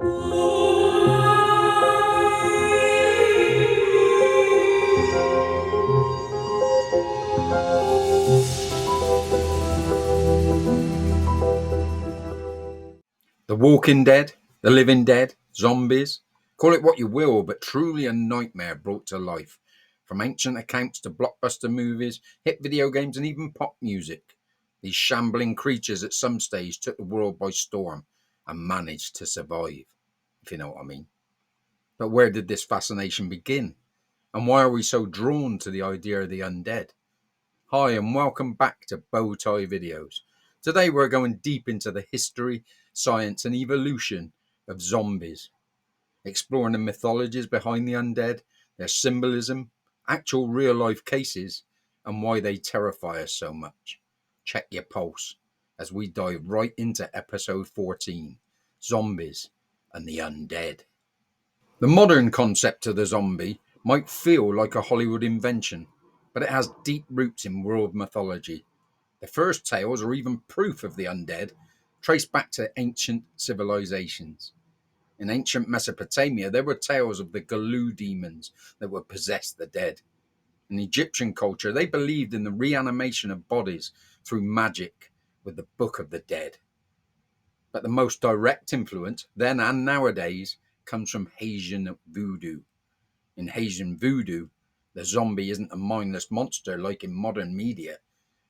The Walking Dead, the Living Dead, zombies, call it what you will, but truly a nightmare brought to life. From ancient accounts to blockbuster movies, hit video games, and even pop music, these shambling creatures at some stage took the world by storm and managed to survive, if you know what I mean. But where did this fascination begin? And why are we so drawn to the idea of the undead? Hi, and welcome back to Bow Tie Videos. Today we're going deep into the history, science, and evolution of zombies, exploring the mythologies behind the undead, their symbolism, actual real-life cases, and why they terrify us so much. Check your pulse as we dive right into episode 14, Zombies and the Undead. The modern concept of the zombie might feel like a Hollywood invention, but it has deep roots in world mythology. The first tales, or even proof of the undead, trace back to ancient civilizations. In ancient Mesopotamia, there were tales of the Galu demons that would possess the dead. In Egyptian culture, they believed in the reanimation of bodies through magic with the Book of the Dead. But the most direct influence, then and nowadays, comes from Haitian voodoo. In Haitian voodoo, the zombie isn't a mindless monster like in modern media.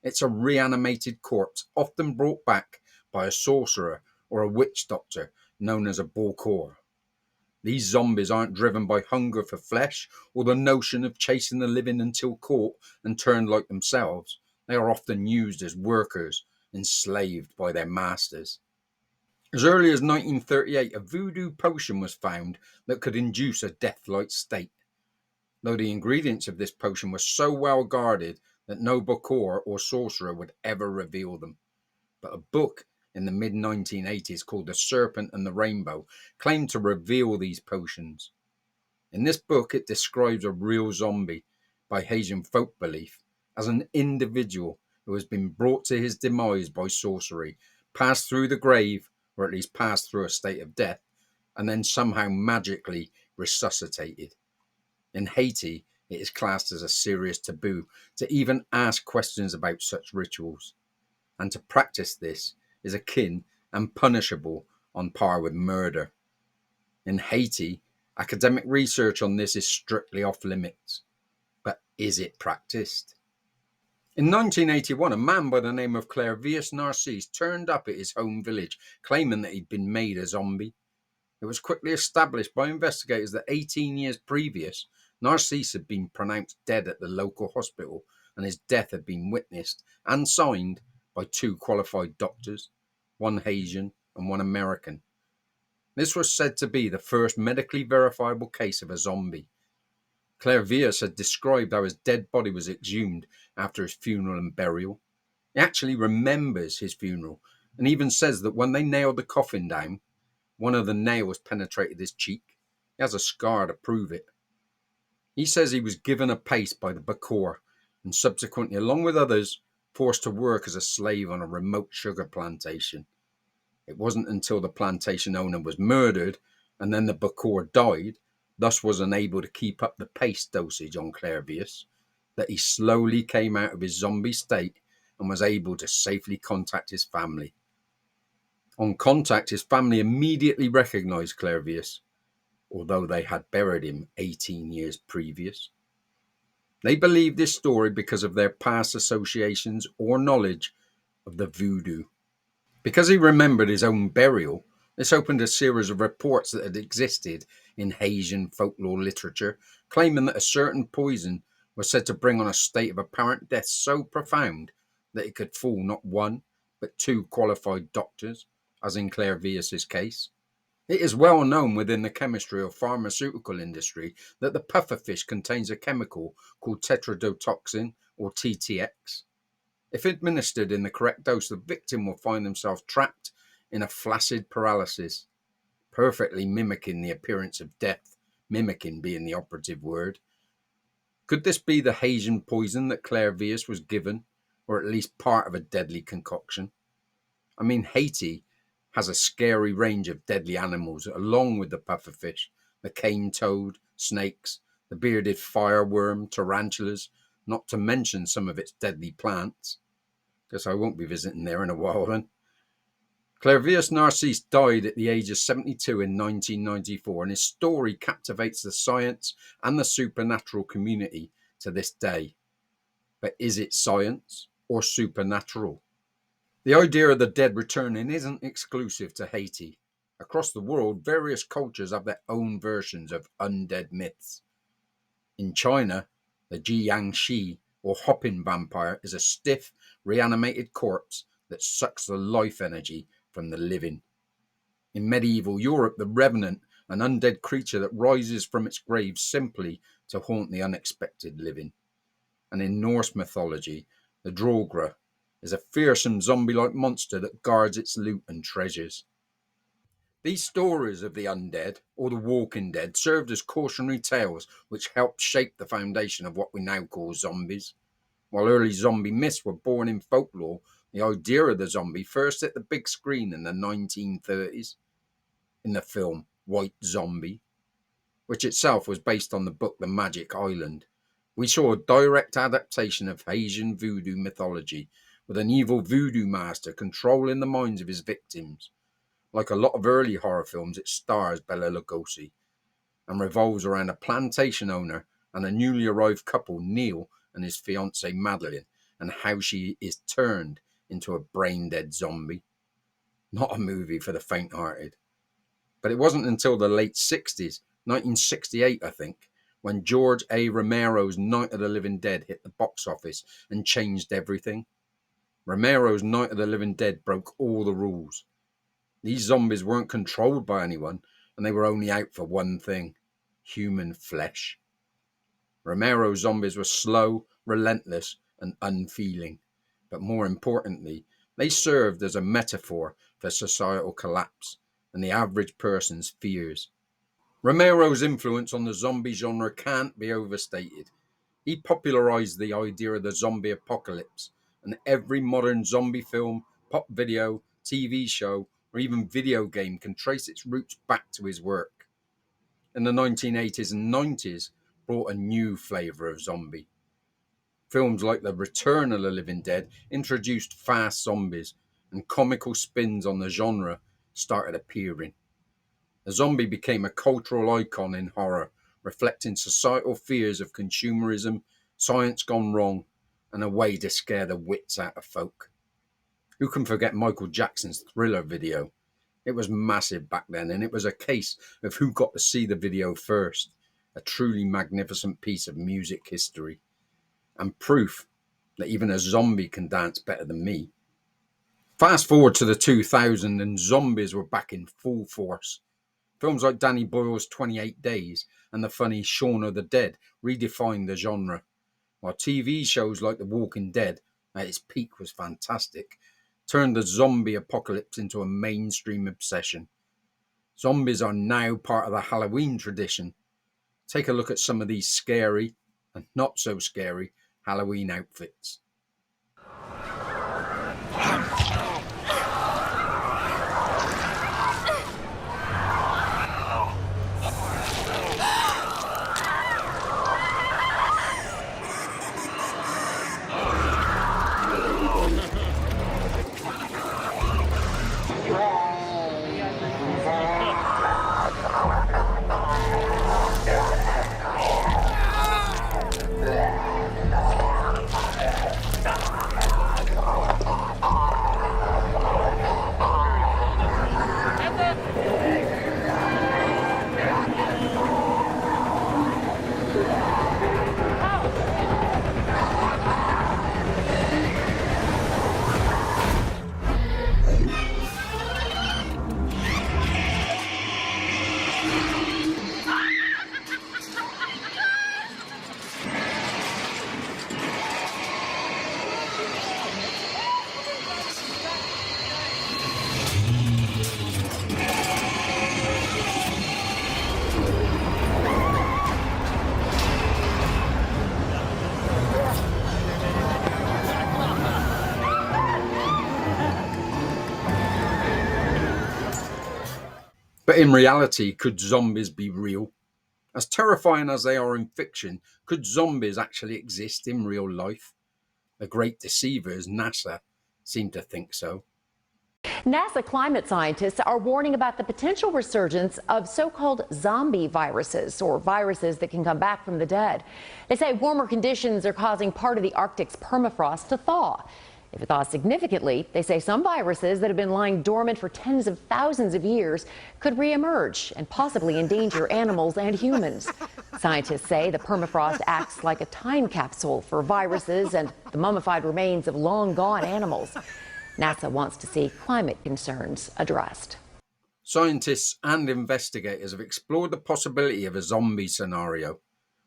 It's a reanimated corpse, often brought back by a sorcerer or a witch doctor known as a bokor. These zombies aren't driven by hunger for flesh or the notion of chasing the living until caught and turned like themselves. They are often used as workers, enslaved by their masters. As early as 1938, a voodoo potion was found that could induce a death-like state, though the ingredients of this potion were so well guarded that no bokor or sorcerer would ever reveal them. But a book in the mid-1980s called The Serpent and the Rainbow claimed to reveal these potions. In this book, it describes a real zombie, by Haitian folk belief, as an individual who has been brought to his demise by sorcery, passed through the grave, or at least passed through a state of death, and then somehow magically resuscitated. In Haiti, it is classed as a serious taboo to even ask questions about such rituals, and to practice this is akin and punishable on par with murder. In Haiti, academic research on this is strictly off limits. But is it practiced? In 1981, a man by the name of Clairvius Narcisse turned up at his home village, claiming that he'd been made a zombie. It was quickly established by investigators that 18 years previous, Narcisse had been pronounced dead at the local hospital, and his death had been witnessed and signed by two qualified doctors, one Haitian and one American. This was said to be the first medically verifiable case of a zombie. Clairvius had described how his dead body was exhumed after his funeral and burial. He actually remembers his funeral and even says that when they nailed the coffin down, one of the nails penetrated his cheek. He has a scar to prove it. He says he was given a paste by the bokor and subsequently, along with others, forced to work as a slave on a remote sugar plantation. It wasn't until the plantation owner was murdered and then the bokor died, thus was unable to keep up the paste dosage on Clairvius, that he slowly came out of his zombie state and was able to safely contact his family. On contact, his family immediately recognized Clairvius, although they had buried him 18 years previous. They believed this story because of their past associations or knowledge of the voodoo. Because he remembered his own burial, this opened a series of reports that had existed in Haitian folklore literature, claiming that a certain poison was said to bring on a state of apparent death so profound that it could fool not one, but two qualified doctors, as in Clairvius's case. It is well known within the chemistry or pharmaceutical industry that the pufferfish contains a chemical called tetrodotoxin, or TTX. If administered in the correct dose, the victim will find themselves trapped in a flaccid paralysis, perfectly mimicking the appearance of death, mimicking being the operative word. Could this be the Haitian poison that Clairvius was given, or at least part of a deadly concoction? I mean, Haiti has a scary range of deadly animals, along with the pufferfish, the cane toad, snakes, the bearded fireworm, tarantulas, not to mention some of its deadly plants. Guess I won't be visiting there in a while then. Clairvius Narcisse died at the age of 72 in 1994, and his story captivates the science and the supernatural community to this day. But is it science or supernatural? The idea of the dead returning isn't exclusive to Haiti. Across the world, various cultures have their own versions of undead myths. In China, the Jiangshi, or hopping vampire, is a stiff, reanimated corpse that sucks the life energy from the living. In medieval Europe, the revenant, an undead creature that rises from its grave simply to haunt the unexpected living. And in Norse mythology, the Drogra is a fearsome zombie-like monster that guards its loot and treasures. These stories of the undead, or the walking dead, served as cautionary tales which helped shape the foundation of what we now call zombies. While early zombie myths were born in folklore, the idea of the zombie first hit the big screen in the 1930s in the film White Zombie, which itself was based on the book The Magic Island. We saw a direct adaptation of Haitian voodoo mythology, with an evil voodoo master controlling the minds of his victims. Like a lot of early horror films, it stars Bela Lugosi and revolves around a plantation owner and a newly arrived couple, Neil and his fiancée Madeline, and how she is turned into a brain-dead zombie. Not a movie for the faint-hearted. But it wasn't until the late 60s, 1968 I think, when George A. Romero's Night of the Living Dead hit the box office and changed everything. Romero's Night of the Living Dead broke all the rules. These zombies weren't controlled by anyone, and they were only out for one thing: human flesh. Romero's zombies were slow, relentless, and unfeeling. But more importantly, they served as a metaphor for societal collapse and the average person's fears. Romero's influence on the zombie genre can't be overstated. He popularized the idea of the zombie apocalypse, and every modern zombie film, pop video, TV show, or even video game can trace its roots back to his work. In the 1980s and 90s, brought a new flavour of zombie. Films like The Return of the Living Dead introduced fast zombies, and comical spins on the genre started appearing. The zombie became a cultural icon in horror, reflecting societal fears of consumerism, science gone wrong, and a way to scare the wits out of folk. Who can forget Michael Jackson's Thriller video? It was massive back then, and it was a case of who got to see the video first. A truly magnificent piece of music history, and proof that even a zombie can dance better than me. Fast forward to the 2000s, and zombies were back in full force. Films like Danny Boyle's 28 Days and the funny Shaun of the Dead redefined the genre, while TV shows like The Walking Dead, at its peak was fantastic, turned the zombie apocalypse into a mainstream obsession. Zombies are now part of the Halloween tradition. Take a look at some of these scary and not so scary Halloween outfits. in reality, could zombies be real? As terrifying as they are in fiction, could zombies actually exist in real life? The great deceivers, NASA, seem to think so. NASA climate scientists are warning about the potential resurgence of so-called zombie viruses, or viruses that can come back from the dead. They say warmer conditions are causing part of the Arctic's permafrost to thaw. If it thaws significantly, they say some viruses that have been lying dormant for tens of thousands of years could reemerge and possibly endanger animals and humans. Scientists say the permafrost acts like a time capsule for viruses and the mummified remains of long-gone animals. NASA wants to see climate concerns addressed. Scientists and investigators have explored the possibility of a zombie scenario.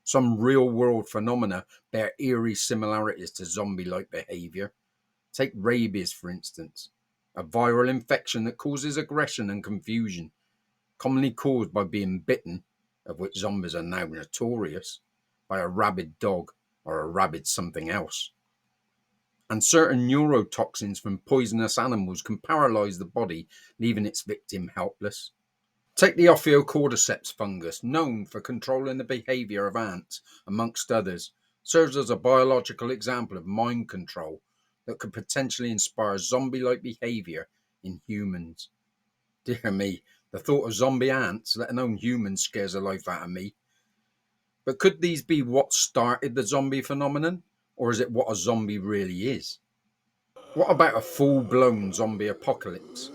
Some real-world phenomena bear eerie similarities to zombie-like behavior. Take rabies, for instance, a viral infection that causes aggression and confusion, commonly caused by being bitten, of which zombies are now notorious, by a rabid dog or a rabid something else. And certain neurotoxins from poisonous animals can paralyze the body, leaving its victim helpless. Take the Ophiocordyceps fungus, known for controlling the behavior of ants, amongst others, serves as a biological example of mind control that could potentially inspire zombie-like behavior in humans. Dear me, the thought of zombie ants, let alone humans, scares the life out of me. But could these be what started the zombie phenomenon? Or is it what a zombie really is? What about a full-blown zombie apocalypse?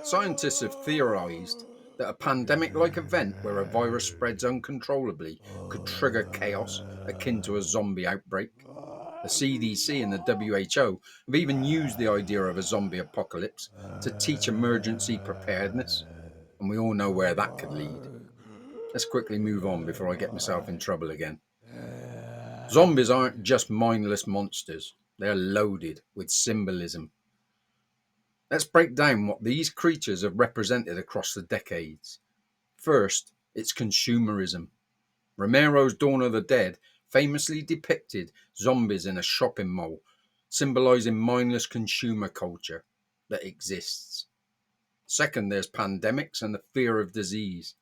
Scientists have theorized that a pandemic-like event where a virus spreads uncontrollably could trigger chaos akin to a zombie outbreak. The CDC and the WHO have even used the idea of a zombie apocalypse to teach emergency preparedness, and we all know where that could lead. Let's quickly move on before I get myself in trouble again. Zombies aren't just mindless monsters, they're loaded with symbolism. Let's break down what these creatures have represented across the decades. First, it's consumerism. Romero's Dawn of the Dead famously depicted zombies in a shopping mall, symbolizing mindless consumer culture that exists. Second, there's pandemics and the fear of disease.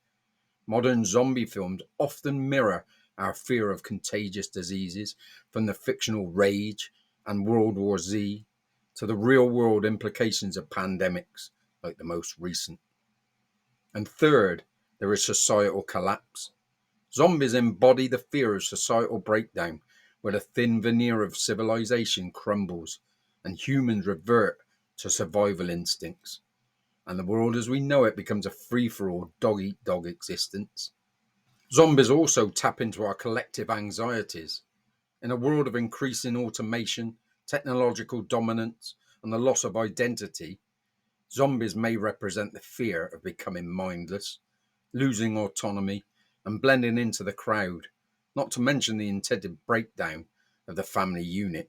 Modern zombie films often mirror our fear of contagious diseases, from the fictional Rage and World War Z to the real-world implications of pandemics, like the most recent. And third, there is societal collapse. Zombies embody the fear of societal breakdown, where the thin veneer of civilization crumbles and humans revert to survival instincts, and the world as we know it becomes a free-for-all dog-eat-dog existence. Zombies also tap into our collective anxieties. In a world of increasing automation, technological dominance, and the loss of identity, zombies may represent the fear of becoming mindless, losing autonomy, and blending into the crowd, not to mention the intended breakdown of the family unit.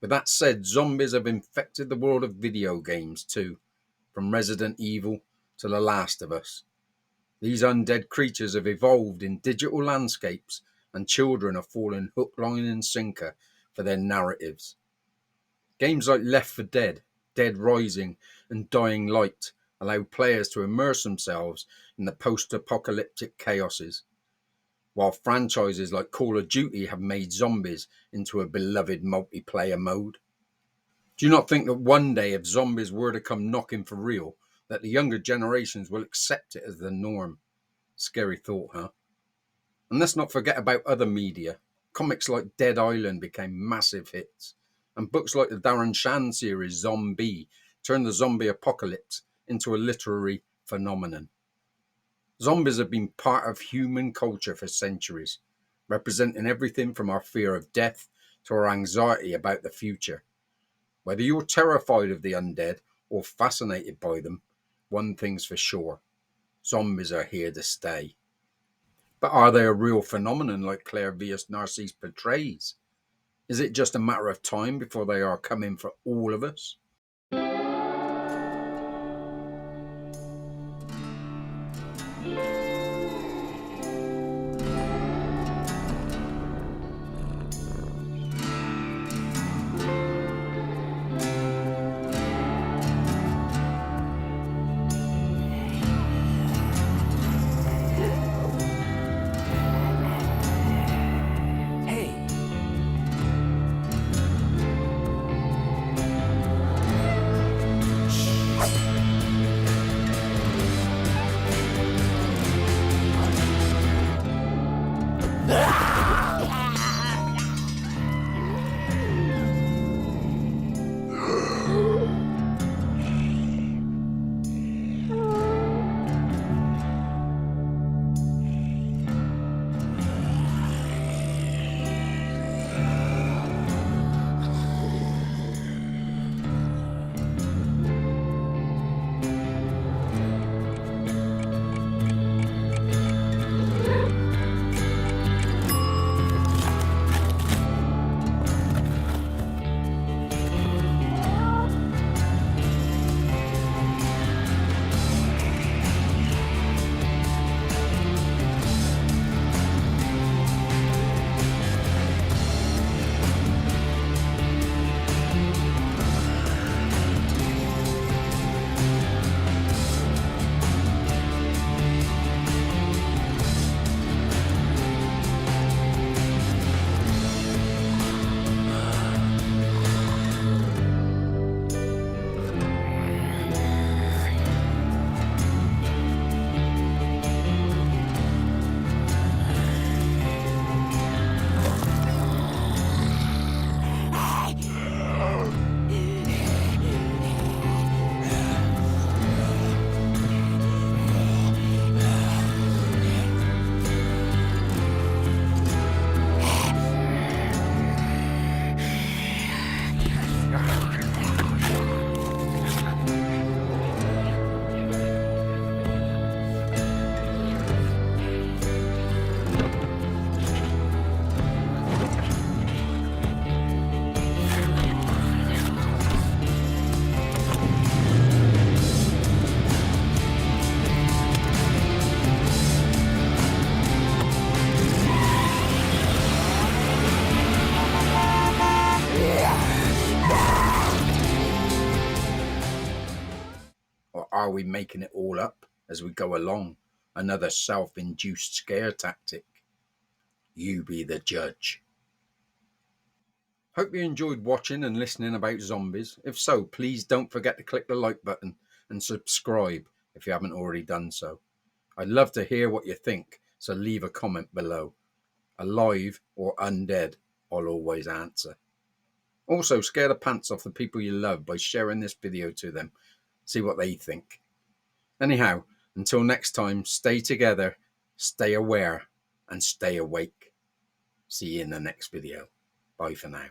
With that said, zombies have infected the world of video games too, from Resident Evil to The Last of Us. These undead creatures have evolved in digital landscapes, and children are falling hook, line, and sinker for their narratives. Games like Left 4 Dead, Dead Rising, and Dying Light allow players to immerse themselves in the post-apocalyptic chaoses, while franchises like Call of Duty have made zombies into a beloved multiplayer mode. Do you not think that one day, if zombies were to come knocking for real, that the younger generations will accept it as the norm? Scary thought, huh? And let's not forget about other media. Comics like Dead Island became massive hits, and books like the Darren Shan series Zombie turned the zombie apocalypse into a literary phenomenon. Zombies have been part of human culture for centuries, representing everything from our fear of death to our anxiety about the future. Whether you're terrified of the undead or fascinated by them, one thing's for sure: zombies are here to stay. But are they a real phenomenon like Claire Vias-Narcisse portrays? Is it just a matter of time before they are coming for all of us? are we making it all up as we go along? Another self-induced scare tactic? You be the judge. Hope you enjoyed watching and listening about zombies. If so, please don't forget to click the like button and subscribe if you haven't already done so. I'd love to hear what you think, so leave a comment below. Alive or undead, I'll always answer. Also, scare the pants off the people you love by sharing this video to them. See what they think. Anyhow, until next time, stay together, stay aware, and stay awake. See you in the next video. Bye for now.